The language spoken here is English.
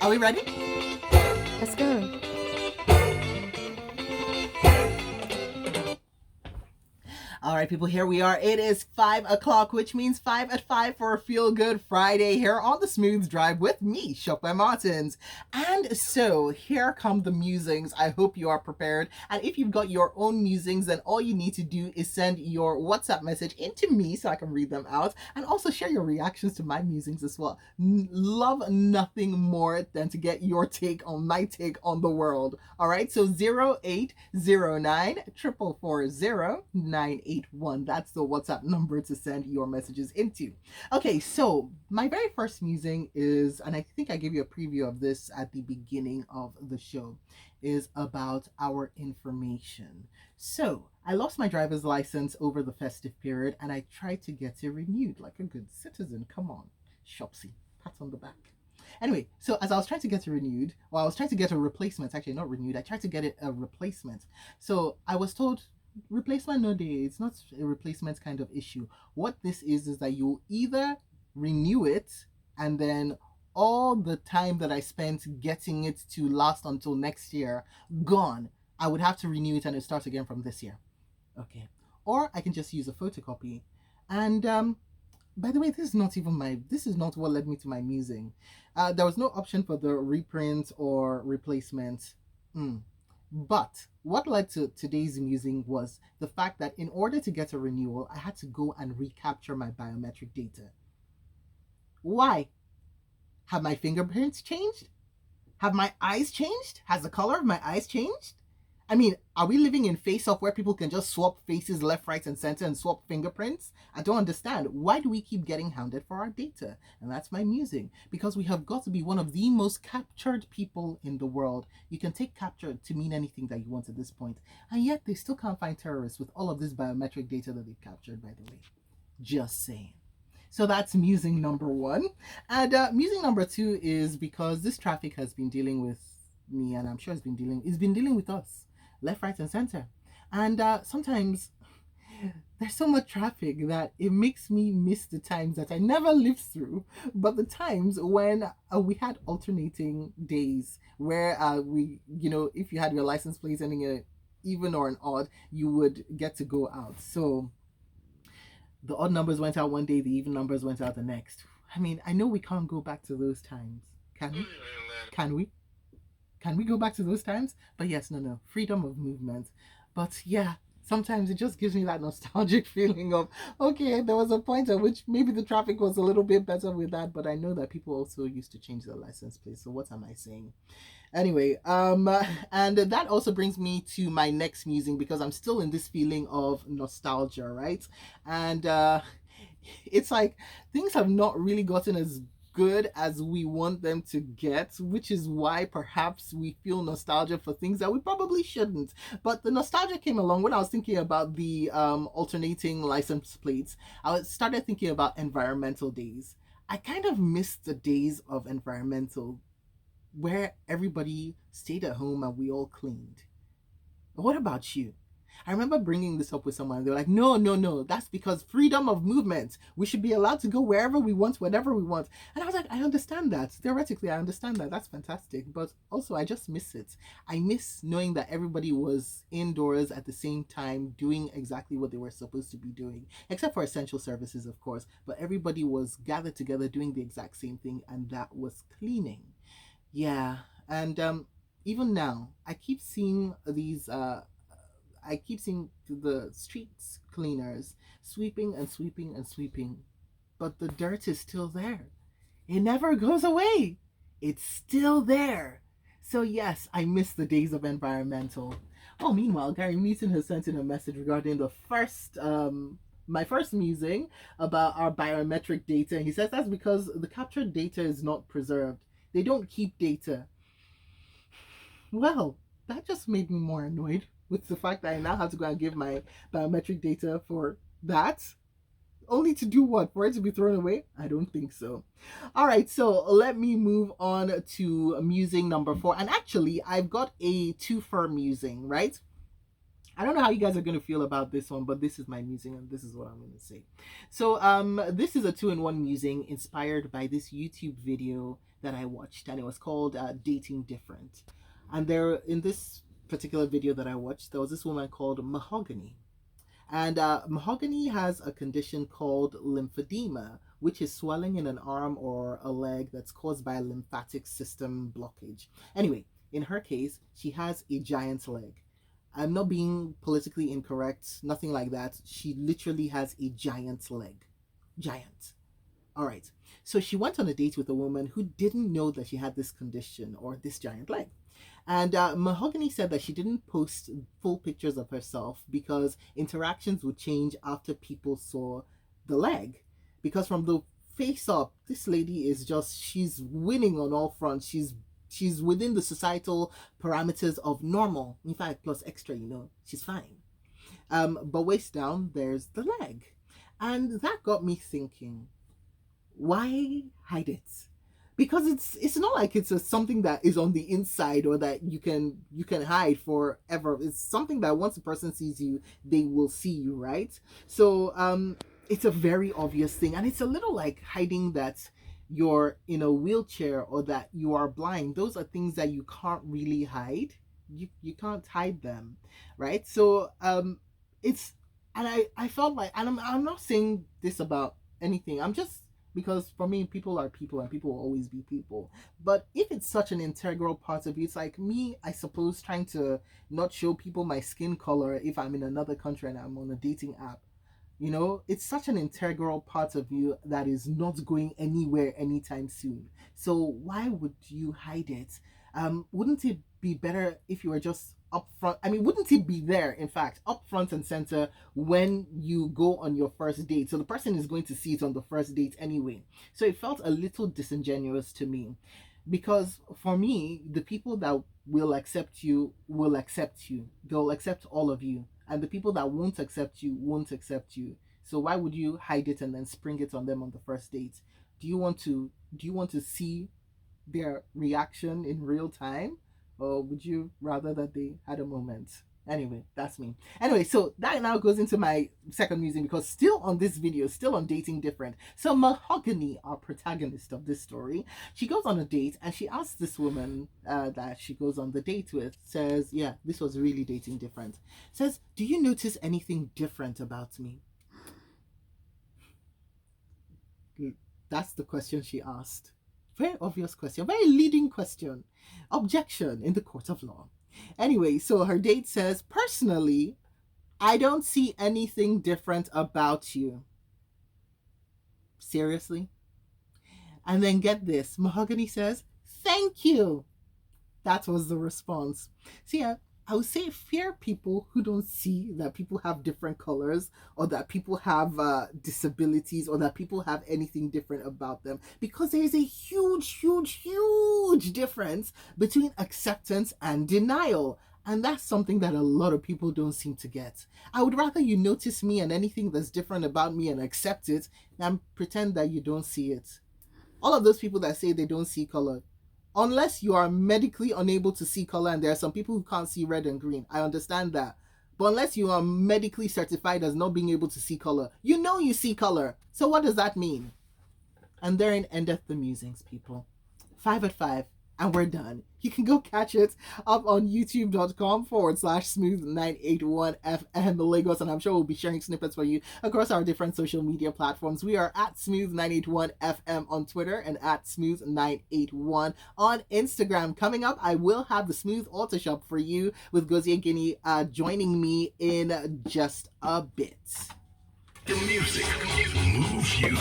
Are we ready? Let's go. All right, people, here we are. It is 5 o'clock, which means 5 at 5 for a Feel Good Friday here on the Smooth Drive with me, Sope Martins. And so here come the musings. I hope you are prepared. And if you've got your own musings, then all you need to do is send your WhatsApp message into me so I can read them out and also share your reactions to my musings as well. Love nothing more than to get your take on my take on the world. All right, so 0809 440 981. That's the WhatsApp number to send your messages into. Okay, so my very first musing is, and I think I gave you a preview of this at the beginning of the show, is about our information. So I lost my driver's license over the festive period and I tried to get it renewed like a good citizen. Come on, Shopsy, pat on the back. Anyway, so as I was trying to get it renewed, or I was trying to get a replacement, actually not renewed, I tried to get it a replacement. So I was told replacement no day, it's not a replacement kind of issue. What this is that you either renew it and then all the time that I spent getting it to last until next year gone, I would have to renew it and it starts again from this year. Okay. Or I can just use a photocopy. And by the way, this is not what led me to my musing. There was no option for the reprint or replacement. But what led to today's musing was the fact that in order to get a renewal, I had to go and recapture my biometric data. Why? Have my fingerprints changed? Have my eyes changed? Has the color of my eyes changed? I mean, are we living in face off where people can just swap faces left, right, and center and swap fingerprints? I don't understand. Why do we keep getting hounded for our data? And that's my musing. Because we have got to be one of the most captured people in the world. You can take captured to mean anything that you want at this point. And yet they still can't find terrorists with all of this biometric data that they've captured, by the way. Just saying. So that's musing number one. And musing number two is because this traffic has been dealing with me, and I'm sure it's been dealing with us, left, right, and center. And sometimes there's so much traffic that it makes me miss the times that I never lived through, but the times when we had alternating days where if you had your license plate ending a even or an odd, you would get to go out. So the odd numbers went out one day, the even numbers went out the next. I mean, I know we can't go back to those times. Can we? Can we? Can we go back to those times? But yes, no. Freedom of movement. But yeah, sometimes it just gives me that nostalgic feeling of, okay, there was a point at which maybe the traffic was a little bit better with that, but I know that people also used to change their license plate. So what am I saying? Anyway, and that also brings me to my next musing because I'm still in this feeling of nostalgia, right? And it's like things have not really gotten as good as we want them to get, which is why perhaps we feel nostalgia for things that we probably shouldn't. But the nostalgia came along when I was thinking about the alternating license plates. I started thinking about environmental days. I kind of missed the days of environmental where everybody stayed at home and we all cleaned. What about you? I remember bringing this up with someone. They're like, no, that's because freedom of movement. We should be allowed to go wherever we want, whenever we want. And I was like, I understand that. Theoretically, I understand that. That's fantastic. But also, I just miss it. I miss knowing that everybody was indoors at the same time doing exactly what they were supposed to be doing, except for essential services, of course. But everybody was gathered together doing the exact same thing, and that was cleaning. Yeah. And even now, I keep seeing the streets cleaners sweeping and sweeping and sweeping, but the dirt is still there. It never goes away. It's still there. So yes, I miss the days of environmental. Oh, meanwhile, Gary Meaton has sent in a message regarding the first my first musing about our biometric data. He says that's because the captured data is not preserved. They don't keep data. Well, that just made me more annoyed with the fact that I now have to go and give my biometric data for that. Only to do what? For it to be thrown away? I don't think so. All right, so let me move on to musing number 4. And actually, I've got a two-fer musing, right? I don't know how you guys are going to feel about this one, but this is my musing and this is what I'm going to say. So, this is a two-in-one musing inspired by this YouTube video that I watched, and it was called Dating Different. And there, in this particular video that I watched, there was this woman called Mahogany. And Mahogany has a condition called lymphedema, which is swelling in an arm or a leg that's caused by a lymphatic system blockage. Anyway, in her case, she has a giant leg. I'm not being politically incorrect, nothing like that. She literally has a giant leg. Giant. All right. So she went on a date with a woman who didn't know that she had this condition or this giant leg. And Mahogany said that she didn't post full pictures of herself because interactions would change after people saw the leg. Because from the face up, this lady is just, she's winning on all fronts. She's within the societal parameters of normal. In fact, plus extra, she's fine. But waist down, there's the leg. And that got me thinking, why hide it? Because it's not like it's something that is on the inside or that you can hide forever. It's something that once a person sees you, they will see you, right? So it's a very obvious thing, and it's a little like hiding that you're in a wheelchair or that you are blind. Those are things that you can't really hide. You can't hide them, right? So it's, and I felt like, and I'm not saying this about anything. I'm just, because for me, people are people and people will always be people. But if it's such an integral part of you, it's like me, I suppose, trying to not show people my skin color if I'm in another country and I'm on a dating app. It's such an integral part of you that is not going anywhere anytime soon. So why would you hide it? Wouldn't it be better if you were just upfront? I mean, wouldn't it be there, in fact, up front and center when you go on your first date? So the person is going to see it on the first date anyway. So it felt a little disingenuous to me. Because for me, the people that will accept you will accept you. They'll accept all of you. And the people that won't accept you won't accept you. So why would you hide it and then spring it on them on the first date? Do you want to see their reaction in real time? Or would you rather that they had a moment? Anyway, that's me. Anyway, so that now goes into my second musing, because still on this video, still on Dating Different. So Mahogany, our protagonist of this story, she goes on a date and she asks this woman that she goes on the date with, says, yeah, this was really dating different. Says, do you notice anything different about me? That's the question she asked. Very obvious question, very leading question. Objection in the court of law. Anyway, so her date says, personally, I don't see anything different about you. Seriously? And then get this, Mahogany says, thank you. That was the response. See, I would say fear people who don't see that people have different colors or that people have disabilities or that people have anything different about them, because there is a huge, huge, huge difference between acceptance and denial. And that's something that a lot of people don't seem to get. I would rather you notice me and anything that's different about me and accept it than pretend that you don't see it. All of those people that say they don't see color, unless you are medically unable to see color, and there are some people who can't see red and green, I understand that. But unless you are medically certified as not being able to see color, you see color. So what does that mean? And therein endeth the musings, people. 5 at 5. And we're done. You can go catch it up on youtube.com/smooth981FM Lagos, and I'm sure we'll be sharing snippets for you across our different social media platforms. We are at smooth981FM on Twitter and at smooth981 on Instagram. Coming up, I will have the Smooth Auto Shop for you with Gozie Guinea joining me in just a bit. The music moves you.